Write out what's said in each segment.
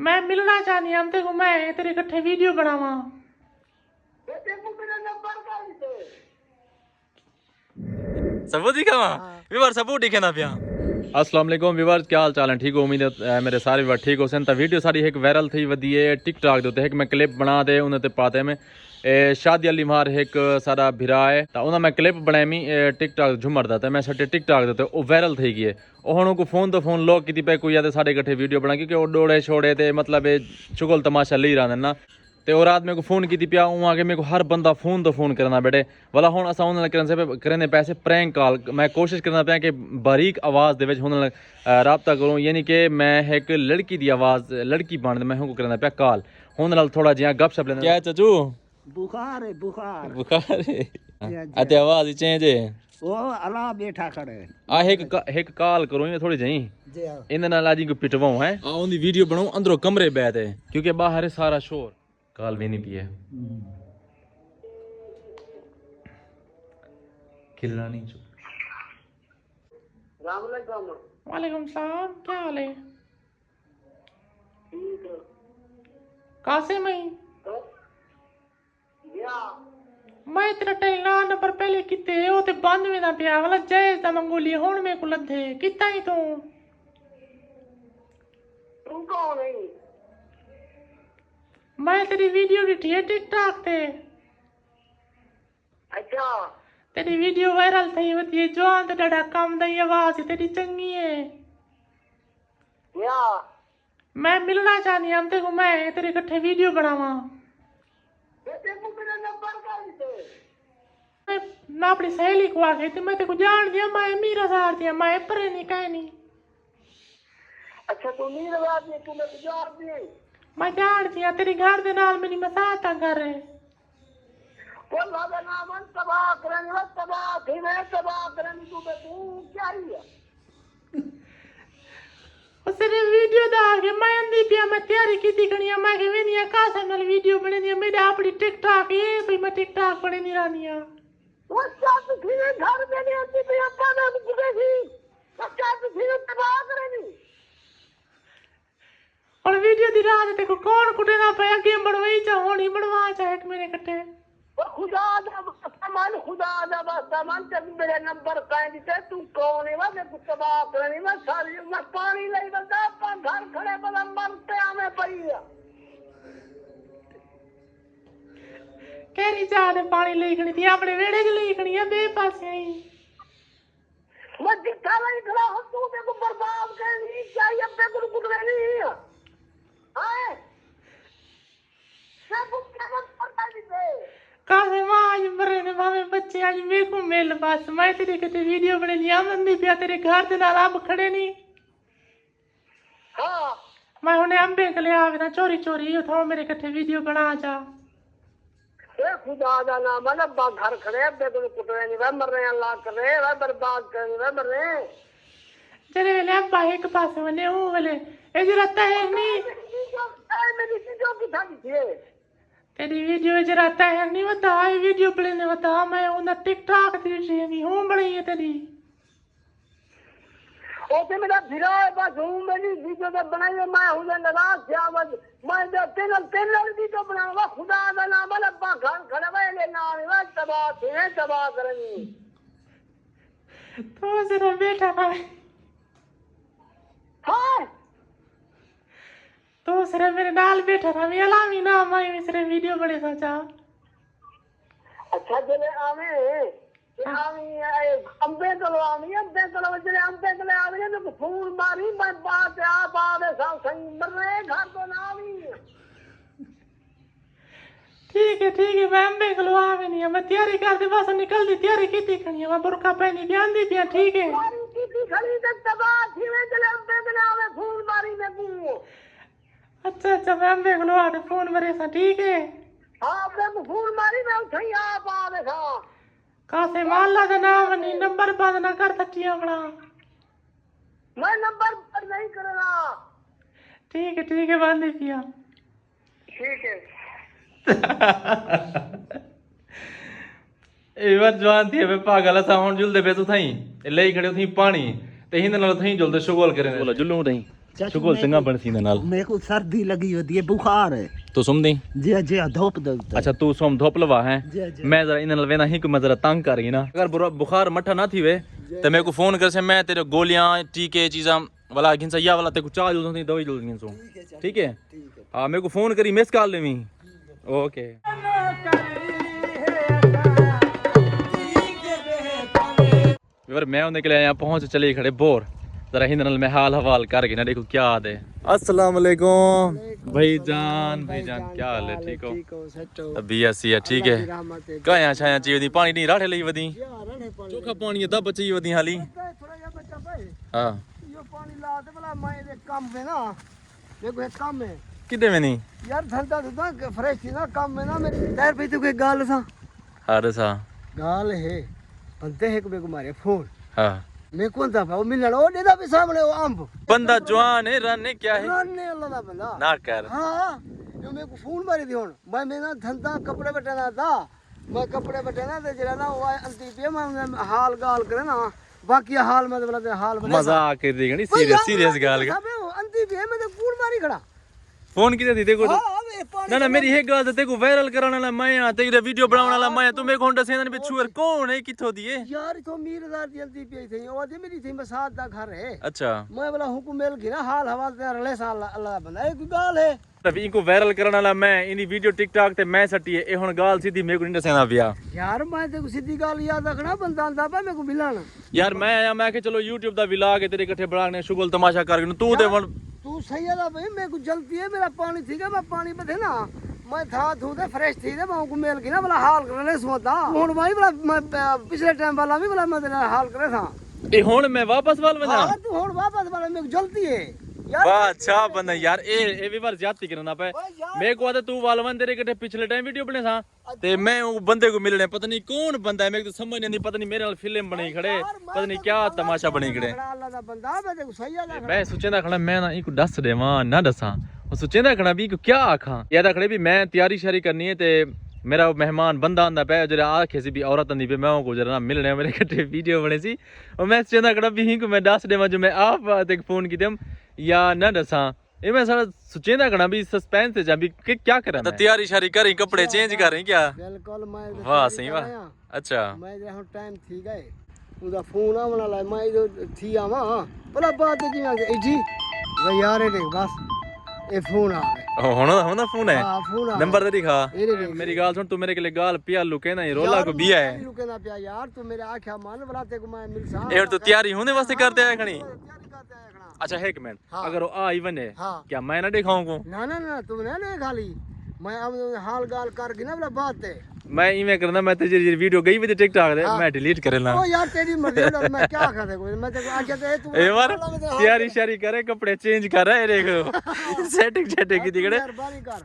मैं मिलना चाहनी हम तेरे को, मैं तेरे इकट्ठे वीडियो बनावा। सबूत दिखावा व्यूअर सबूत दिखे ना पिया। अस्सलाम वालेकुम व्यूअर्स, क्या हाल चाल है? ठीक हो? उम्मीद है मेरे सारे व्यूअर ठीक हो सन। तो वीडियो सारी एक वायरल थी वधी है टिकटॉक दे उत्ते, एक मैं क्लिप बना दे उन्हें ते पाते में शादी अली मार एक सारा भिरा है तो उन्हें मैं क्लिप बनाई मी टिकटॉक झूमर दा, मैं सटे टिकटॉक दे वो वायरल थी गई है। और को फोन तो फोन लोग की पे कोई आते साढ़े इकट्ठे वीडियो बना, क्योंकि वो डोड़े छोड़े थे मतलब चुगल तमाशा ले रहा ना। तो रात मेरे को फोन की पिया हूँ आगे, मेरे को हर बंदा फोन तो फोन करना बेटे वाला हूँ असा उन्होंने करने पैसे प्रैंक कॉल। मैं कोशिश करना पाया कि बारीक आवाज़ दे उन्होंने रबता करूँ, यानी कि मैं एक लड़की की आवाज़ लड़की बन मैं हूँ करना पाया कॉल उन्होंने थोड़ा जिहा गप शप लेना। क्या चाचू? बुखार है बुखार बुखार है आवाज़ चेंज है वो अला बैठा खड़े आ एक कॉल करूँ ये थोड़ी जी इन नाल को पिटवाऊँ है आ उनकी वीडियो बनाऊँ अंदरों कमरे बैठ है क्योंकि बाहर है सारा शोर। कॉल भी नहीं पिए खिलना नहीं चुप। वालेकुम सलाम, क्या हाल है? कहाँ से मैं तेरा टेला नंबर पहले किते हो ते बंद में ना पिया वाला जय दा मंगोली हुन में को लद्धे किता ही तू कौन है? मैं तेरी वीडियो डिठी है टिकटॉक ते। अच्छा तेरी वीडियो वायरल थी वती जवान ते डड़ा कम दी आवाज तेरी चंगी है या मैं मिलना चाहनी हम तेरे को, मैं तेरे इकट्ठे वीडियो बनावा। मैं अपनी सहेली को आ गई थी, मैं तेरे को जान दिया, मैं मीरा सार दिया, मैं परे नहीं कह नहीं। अच्छा तू मीरा सार दिया, तू मैं जान दी, मैं जान दिया तेरे घर दे नाल मेरी मसाता कर रहे वो लादा नाम तबाह करने वा तबाह थी मैं तबाह करने तू क्या ही है उसने वीडियो दा के मैं अंधी पिया मैं तैयारी की थी कनिया मैं के वेनिया का नाल वीडियो बने दी मेरे अपनी टिकटॉक है भाई मैं टिकटॉक बने नहीं रानिया वो सब थी घर में नहीं आती पे अपना नाम गुदे थी सब थी तबाह करनी और वीडियो दी रात देखो कौन कुटेगा पे आगे बढ़वाई जा होनी बढ़वा चाहे मेरे कट्टे वो खुदा दा सामान जब मेरे नंबर काहे दिते तू कौन है वा मैं कुछ तबाह करनी मैं सारी मैं पानी ले बंदा अपन घर खड़े बला मरते हमें पई है केरी चाह ने पानी लेखनी थी अपने वेड़े च लेखनी है बेपासे ही मैं दिखा नहीं खड़ा हूं तू मेरे को बर्बाद करनी चाहिए अपने को कुछ नहीं है हां सब क्या करता दिते काहे मां आज मरे ने भावे बच्चे आज मेरे को मिल बस मैं तेरे कते वीडियो बने लिया मंदी पिया तेरे घर दे नाल अब खड़े नहीं हां मैं उन्हें अंबे के ले आवे ना चोरी चोरी उठाओ मेरे कते वीडियो बना जा ए खुदा दा नाम है बा घर खड़े अबे को कुटरे नहीं वे मर रहे अल्लाह कर रहे वे बर्बाद कर रहे मर रहे चले वेले अब्बा एक पास वने हूं वेले ए जरा है नहीं मेरी चीजों की था दी तेरी वीडियो जरा है नहीं बता वीडियो प्लेने बता मैं उन टिकटॉक दी नहीं हूं बड़ी है तेरी ओ ते मेरा भिरा है बस हूं मेरी वीडियो तो बनाई मैं हूं नाराज क्या मैं तेन वीडियो बनावा खुदा दा नाम अब्बा घर खड़े वे ले नाम वे तबाह थे तबाह करनी तो जरा बेटा भाई हां तो सिर्फ मेरे नाल बैठा था मैं अलामी ना मैं सिर्फ वीडियो बड़े सोचा अच्छा चले आवे अंबे चलो चले अंबे चले आवे तो फोन मारी मैं बात आप आवे सब सही मर रहे घर तो ना आवी ठीक है मैं अंबे चलो आवे नहीं मैं तैयारी कर दे बस निकल दी तैयारी की थी खनी मैं बुरका पहनी बयान दी पिया ठीक है की खड़ी तक तबाह थी मैं चले अंबे चले आवे फोन मारी मैं को अच्छा मैं अंबे को आते फोन मरे सा ठीक है हां मैं फोन मारी मैं उठई आप आवे था कासे माला का नाम नहीं नंबर बंद ना कर सकिया अपना मैं नंबर बंद नहीं करना ठीक है बंद ही किया ठीक है ए बार जवान थी बे पागल सा हुन जुलदे बे तू थई ले खड़े थी पानी ते हिंद नाल थई जुलदे शुगल करे बोला जुलू थई शुगल चंगा बनसी दे नाल मेरे को सर्दी लगी होती है बुखार है तू सुमदी जी जी धूप दे अच्छा तू सोम धोप लवा है जी जी मैं जरा इन नाल वेना ही को मैं जरा तंग कर गई ना अगर बुखार मठा ना थी वे तो मेरे को फोन कर से मैं तेरे गोलियां टीके चीज़ा वाला घिंसा या वाला तेरे को चार्ज होती दवाई जल्दी सो ठीक है हाँ मेरे को फोन करी मिस कॉल लेवी ओके मैं उन्हें के लिए यहाँ पहुँच चले खड़े बोर जरा हिंद मैं हाल हवाल करके ना देखो क्या हाल है अस्सलाम वालेकुम भाईजान क्या हाल है ठीक हो अभी ऐसी है ठीक है कहाँ छाया चाहिए पानी नहीं राठे ली वधी चोखा पानी है दब चाहिए वधी हाली हाँ कितने में नहीं यार ठंडा था फ्रेश थी ना काम में ना मैं टायर पे तो कोई गाल था अरे सा गाल है बनते है को मारे फोन हाँ मैं कौन था वो मिलना ओ देदा भी सामने वो अंब बंदा जवान है रन क्या है रन अल्लाह दा बंदा ना कर हां जो मेरे को फोन मारी थी हुन मैं ना धंधा कपड़े बटाना था मैं कपड़े बटाना ते जरा ना वो अंती पे मैं हाल गाल करे ना बाकी हाल में बोला हाल मजाक कर दी गनी सीरियस गाल का अंती पे मैं तो फोन मारी खड़ा फोन किते दी देखो ना ना मेरी एक गाल देखो वायरल कराने वाला मैं आ तेरे वीडियो बनाने वाला मैं तू मेरे को होंडा सेना पे छुअर कौन है किथों दिए यार तो मीरदार जल्दी पे थी ओ दे मेरी थी मसाद दा घर है अच्छा मैं बोला हुकुम मेल की ना हाल हवाल ते रले साल अल्लाह बंदा एक गाल है तब इनको वायरल कराने वाला मैं इनी वीडियो टिकटॉक ते मैं सटी है ए हुन गाल सीधी मेरे को नहीं दसेना पिया यार मैं ते सीधी गाल याद रखना बंदा आंदा पा मेरे को मिलन यार मैं आया मैं के चलो YouTube दा व्लॉग है तेरे इकट्ठे बनाने शुगल तमाशा कर तू ते तू सही है भाई मेरे को जल्दी है मेरा पानी ठीक है मैं पानी पे थे ना मैं था धो दे फ्रेश थी दे मैं को मेल की ना बोला हाल करने सोता हुन भाई बोला मैं पिछले टाइम वाला भी बोला मैं तेरा हाल करे था ए हुन मैं वापस वाल में जा हां तू हुन वापस वाला मेरे को जल्दी है यार वाह अच्छा बंदा यार ए भी बार ज्यादती करना पे मेरे को आदा तू वालवन तेरे इकट्ठे पिछले टाइम वीडियो बने सा ते मैं वो बंदे को मिलने पता नहीं कौन बंदा है मेरे को तो समझ नहीं पता नहीं मेरे नाल फिल्म बनी खड़े पता नहीं क्या तमाशा बनी खड़े अल्लाह दा बंदा मैं ते सही है मैं सोचेंदा खड़ा मैं ना इको दस देवां ना दसां और सोचेंदा खड़ा भी इको क्या आखां यादा खड़े भी मैं तैयारी शारी करनी है ते मेरा मेहमान बंदा आंदा पे जरा आखे सी भी औरत आंदी पे मैं को जरा मिलने मेरे इकट्ठे वीडियो बने सी और मैं सोचेंदा खड़ा भी इको मैं दस देवां जो मैं आप ते फोन कीते या ना दसां ए मैं सारा सोचेंदा खड़ा भी सस्पेंस है भी क्या करा मैं तैयारी शारी करी कपड़े चेंज कर रही क्या बिल्कुल मैं वाह सही वाह अच्छा मैं जे हुन टाइम थी गए उदा फोन आवना ला मैं जो थी आवा भला बात की मैं इठी वे यार ए बस ए फोन आ गए हुन फोन है हां फोन आ नंबर दे दिखा मेरी गाल सुन तू मेरे के लिए गाल पिया लुके ना रोला को बिया है लुके ना पिया यार तू मेरे आंखें मान बलाते को मैं मिल सा ए तो तैयारी होने वास्ते करते आए खणी अच्छा एक मिनट अगर वो आ इवन है क्या मैं ना दिखाऊं को ना ना ना तुमने नहीं खाली मैं अब हाल गाल कर के ना बोला बात है मैं इवें करना मैं तेरी वीडियो गई भी टिकटॉक दे मैं डिलीट कर लेना ओ यार तेरी मर्जी मैं क्या कर दे मैं तेरे को आके दे तू ए बार तैयारी शारी करे कपड़े चेंज कर रहा है देखो सेटिंग की दिखड़े मेहरबानी कर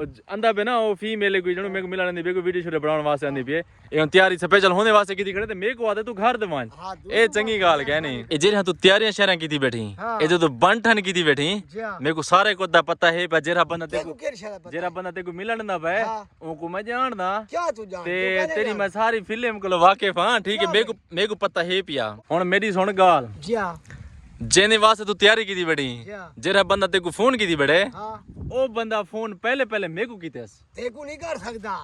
अंदा पे ना वो फीमेल कोई जणो मेरे को मिलाने दी बेको वीडियो शूट बनाने वास्ते आंदी पे ए तैयारी स्पेशल होने वास्ते की खड़े ते मेरे को आदे तू घर दवान ए चंगी गाल कह नहीं ए जेरा तू तैयारियां शहरां की बैठी ए जो तू बंठन की बैठी मेरे को सारे को दा पता है पर जेरा बंदा ते को मिलन ना पे उनको मैं जानदा क्या तू जान ते तेरी मैं सारी फिल्म को वाकिफ हां ठीक है मेरे को पता है पिया हुन मेरी सुन गाल जी हां जेने वास्ते तू तैयारी की बैठी जेरा बंदा ते को फोन की बैठे हां ओ बंदा फोन पहले मेरे को कीते देखो नहीं कर सकता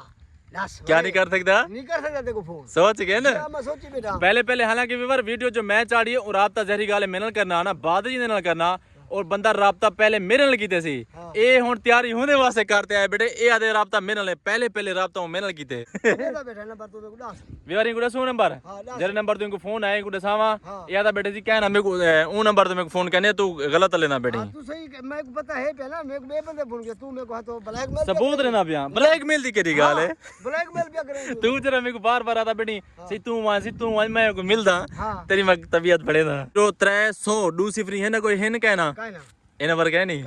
क्या नहीं कर सकता नहीं कर सकता देखो फोन सोच गए ना मैं सोची बेटा पहले हालांकि विवर वीडियो जो मैं चाड़ी है और राबता जहरी गाले मेरे नाल करना ना बाद जी नाल करना और बंदा राबता पहले मेरे नाल कीते सी ए हुन तैयारी होने वास्ते करते आए बेटे ए आदे राबता मेरे नाल पहले राबता मेरे नाल कीते मेरा बेटा नंबर तू को दस विवर इनको दसो नंबर जरे नंबर तू फोन आए को दसावा ए आदा बेटे जी कहना मेरे को ओ नंबर तो मेरे को फोन करने तू गलत लेना बेटी तू सही मेरे को पता है पहला मेरे को बे बंदे फोन किया तू मेरे को तो ब्लैकमेल सबूत रहना पिया ब्लैकमेल दी केरी गाल है ब्लैकमेल क्या करे तू जरा मेरे को बार आता बेटी सी तू मैं को मिलदा तेरी मैं तबीयत बढ़े ना तो 300 दूसरी फ्री है ना कोई है ना कहना ए नंबर कह नहीं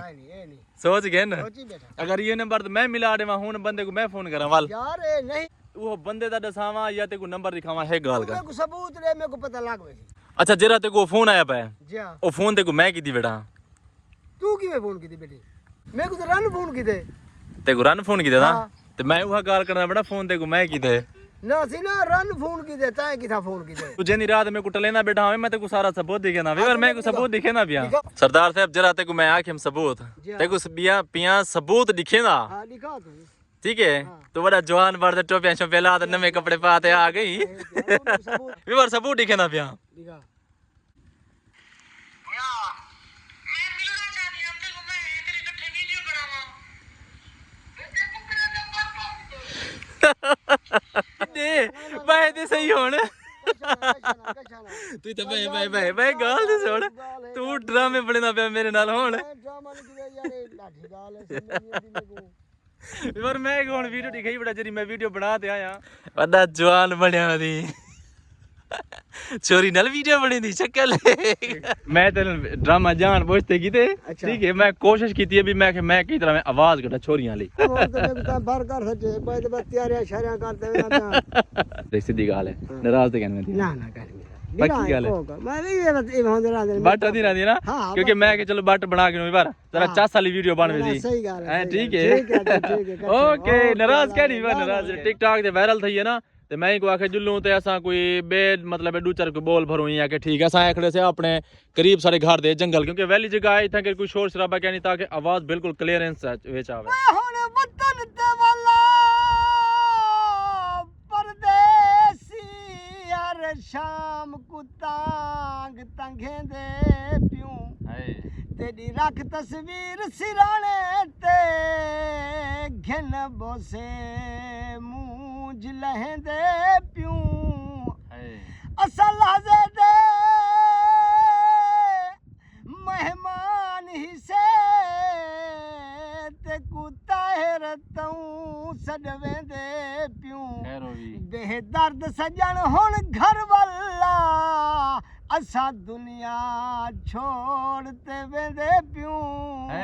सोच गए ना अगर ये नंबर तो मैं मिला देवा हुन बंदे को मैं फोन करा वाल यार ए नहीं वो बंदे दा दसावा या ते को नंबर दिखावा है गाल का मेरे को सबूत दे मेरे को पता लग गई अच्छा जेरा ते को फोन आया पे जी हां ओ फोन ते को मैं कीती बेटा तू किਵੇਂ फोन कीती बेटी मेरे को तो रन फोन कीते ते को रन फोन कीते ना ते मैं वो गाल करना बेटा फोन ते को मैं कीते ना सी ना रन फोन की देता है किथा फोन की दे तुझे नहीं रात में कुट लेना बैठा हूं मैं तेको सारा सबूत दिखे ना वीवर मैं को सबूत दिखे ना पिया सरदार साहब जरा तेको मैं आखे सबूत तेको बिया पिया सबूत दिखे ना हां दिखा तू ठीक है तो बड़ा जवान बड़ा टोपियां शोपियां ला नवे कपड़े पाते आ गई वीवर सबूत दिखे ना पिया दिखा दे भाई दे सही होण तू तो भाई गाल दे छोड़ तू ड्रामे बने ना पे मेरे नाल होण ड्रामा नहीं किया यार लाठी गाल है समझ पर मैं कौन वीडियो दिखाई बड़ा जरी मैं वीडियो बना ते आया बड़ा जवान बनया दी चोरी नाल वीडियो बनी दी शक्ल मैं तेन ड्रामा जान पूछते कीते ठीक है मैं कोशिश कीती है भी मैं की तरह मैं आवाज कटा छोरियां ली और तो मैं बार कर सके कोई तो तैयारियां शरियां करते ना देख सीधी गाल है नाराज ते कहने ना ना कर पक्की गाल है मैं भी ये होंदे रहा बट आधी रहती है ना क्योंकि मैं के चलो बट बना के बार जरा 4 साल वीडियो बनवे दी सही गाल है ठीक है ओके नाराज क्या नहीं नाराज टिकटॉक ते वायरल थई है ना ते मैं को आखे जुल्लू ते असा कोई बे मतलब दू चार को बोल भरूं या के ठीक है असा खड़े से अपने करीब सारे घर दे जंगल क्योंकि वैली जगह है इतना के कोई शोर शराबा क्या नहीं ताकि आवाज बिल्कुल क्लियरेंस विच आवे हुन वतन ते वाला परदेसी हर शाम को तांग तंगेंदे पियूं तेरी रख तस्वीर सिराने ते घन बोसे मूंज लहेंदे पियूं असल हजे दे मेहमान ही से ते कुताहिर तऊं सडवेंदे पियूं बेदर्द सजन हुन घर वाला असा दुनिया छोड़ते वेंदे पियूं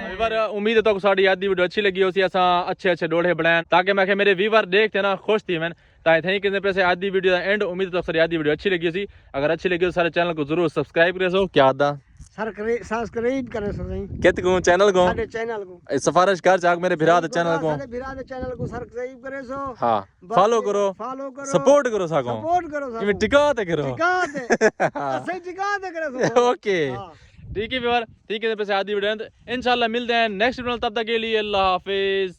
वीवर उम्मीद है तो साड़ी आधी वीडियो अच्छी लगी होसी असा अच्छे डोड़े बनाए ताकि मैं मेरे वीवर देखते ना खुश थी मैं ताकि थैंक कितने पैसे आधी वीडियो एंड उम्मीद है तो सारी आधी वीडियो अच्छी लगी होसी अगर अच्छी लगी तो सारे चैनल को जरूर सब्सक्राइब करे सो क्या दा सब्सक्राइब करे सो सही कित को चैनल को साडे चैनल को सिफारिश कर जाग मेरे भिरा दे चैनल को साडे भिरा दे चैनल को सब्सक्राइब करे सो हां फॉलो करो सपोर्ट करो साको सपोर्ट करो कि टिकाते करो टिकाते सही टिकाते करे सो ओके ठीक है वीवर ठीक है पैसे आधी वीडियो इंशाल्लाह मिलते हैं नेक्स्ट वीडियो तब तक के लिए अल्लाह हाफिज